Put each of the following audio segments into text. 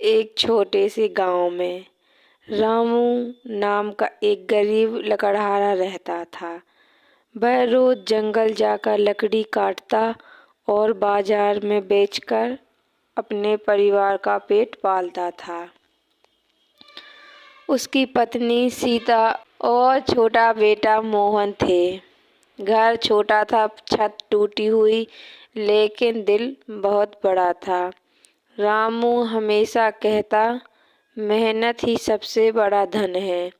एक छोटे से गांव में रामू नाम का एक गरीब लकड़हारा रहता था। वह रोज जंगल जाकर लकड़ी काटता और बाजार में बेचकर अपने परिवार का पेट पालता था। उसकी पत्नी सीता और छोटा बेटा मोहन थे। घर छोटा था, छत टूटी हुई, लेकिन दिल बहुत बड़ा था। रामू हमेशा कहता, मेहनत ही सबसे बड़ा धन है।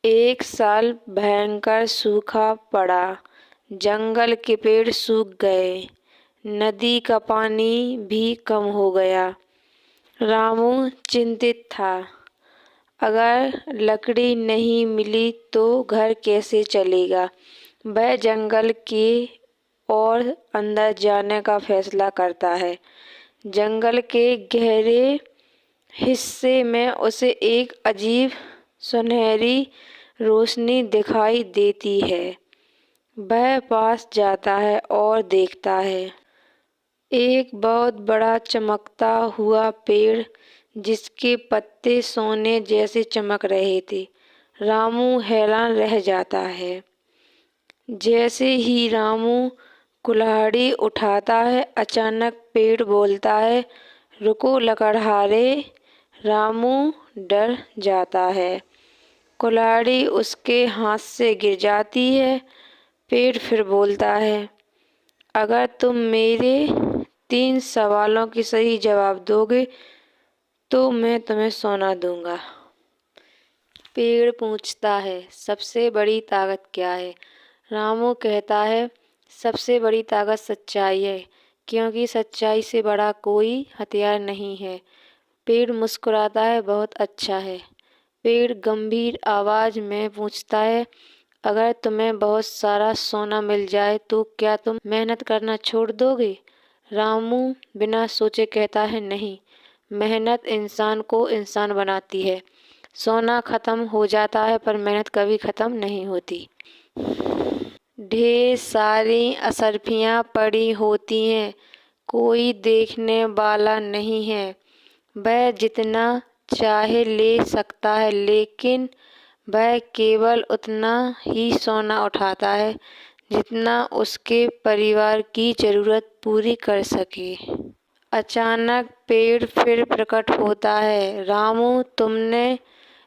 एक साल भयंकर सूखा पड़ा। जंगल के पेड़ सूख गए, नदी का पानी भी कम हो गया। रामू चिंतित था। अगर लकड़ी नहीं मिली तो घर कैसे चलेगा। वह जंगल की ओर अंदर जाने का फैसला करता है। जंगल के गहरे हिस्से में उसे एक अजीब सुनहरी रोशनी दिखाई देती है। वह पास जाता है और देखता है एक बहुत बड़ा चमकता हुआ पेड़, जिसके पत्ते सोने जैसे चमक रहे थे। रामू हैरान रह जाता है। जैसे ही रामू कुल्हाड़ी उठाता है, अचानक पेड़ बोलता है, रुको लकड़हारे। रामू डर जाता है। कुल्हाड़ी उसके हाथ से गिर जाती है। पेड़ फिर बोलता है, अगर तुम मेरे 3 सवालों के सही जवाब दोगे तो मैं तुम्हें सोना दूंगा। पेड़ पूछता है, सबसे बड़ी ताकत क्या है? रामू कहता है, सबसे बड़ी ताकत सच्चाई है, क्योंकि सच्चाई से बड़ा कोई हथियार नहीं है। पेड़ मुस्कुराता है, बहुत अच्छा है। पेड़ गंभीर आवाज में पूछता है, अगर तुम्हें बहुत सारा सोना मिल जाए तो क्या तुम मेहनत करना छोड़ दोगे? रामू बिना सोचे कहता है, नहीं, मेहनत इंसान को इंसान बनाती है। सोना खत्म हो जाता है पर मेहनत कभी खत्म नहीं होती। ढेर सारी असरफियाँ पड़ी होती हैं, कोई देखने वाला नहीं है। वह जितना चाहे ले सकता है, लेकिन वह केवल उतना ही सोना उठाता है जितना उसके परिवार की जरूरत पूरी कर सके। अचानक पेड़ फिर प्रकट होता है, रामू तुमने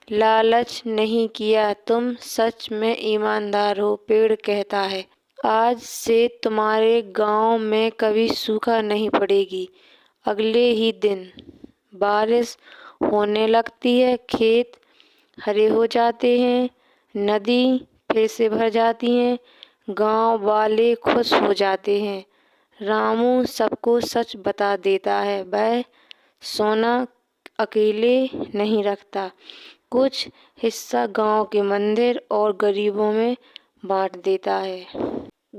लालच नहीं किया, तुम सच में ईमानदार हो। पेड़ कहता है, आज से तुम्हारे गांव में कभी सूखा नहीं पड़ेगी। अगले ही दिन बारिश होने लगती है, खेत हरे हो जाते हैं, नदी फिर से भर जाती है, गांव वाले खुश हो जाते हैं। रामू सबको सच बता देता है, वह सोना अकेले नहीं रखता, कुछ हिस्सा गांव के मंदिर और गरीबों में बांट देता है।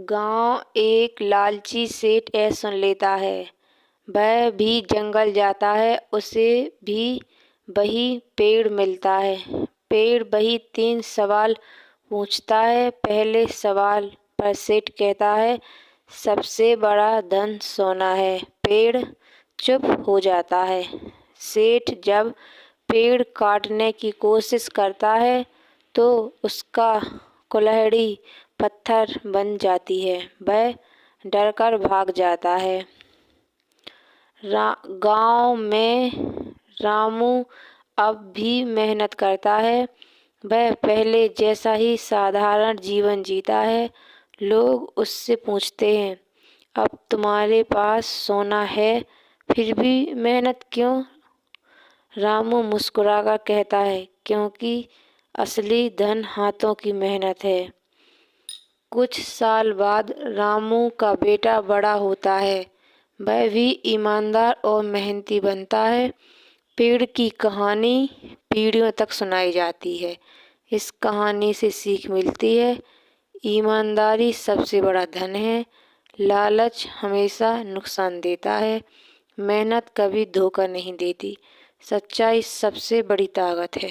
गांव एक लालची सेठ यह सुन लेता है। वह भी जंगल जाता है, उसे भी वही पेड़ मिलता है। पेड़ वही 3 सवाल पूछता है। पहले सवाल पर सेठ कहता है, सबसे बड़ा धन सोना है। पेड़ चुप हो जाता है। सेठ जब पेड़ काटने की कोशिश करता है तो उसका कुल्हाड़ी पत्थर बन जाती है। वह डरकर भाग जाता है। गांव में रामू अब भी मेहनत करता है। वह पहले जैसा ही साधारण जीवन जीता है। लोग उससे पूछते हैं, अब तुम्हारे पास सोना है, फिर भी मेहनत क्यों? रामू मुस्कुराकर कहता है, क्योंकि असली धन हाथों की मेहनत है। कुछ साल बाद रामू का बेटा बड़ा होता है। वह भी ईमानदार और मेहनती बनता है। पेड़ की कहानी पीढ़ियों तक सुनाई जाती है। इस कहानी से सीख मिलती है, ईमानदारी सबसे बड़ा धन है। लालच हमेशा नुकसान देता है, मेहनत कभी धोखा नहीं देती। सच्चाई सबसे बड़ी ताकत है।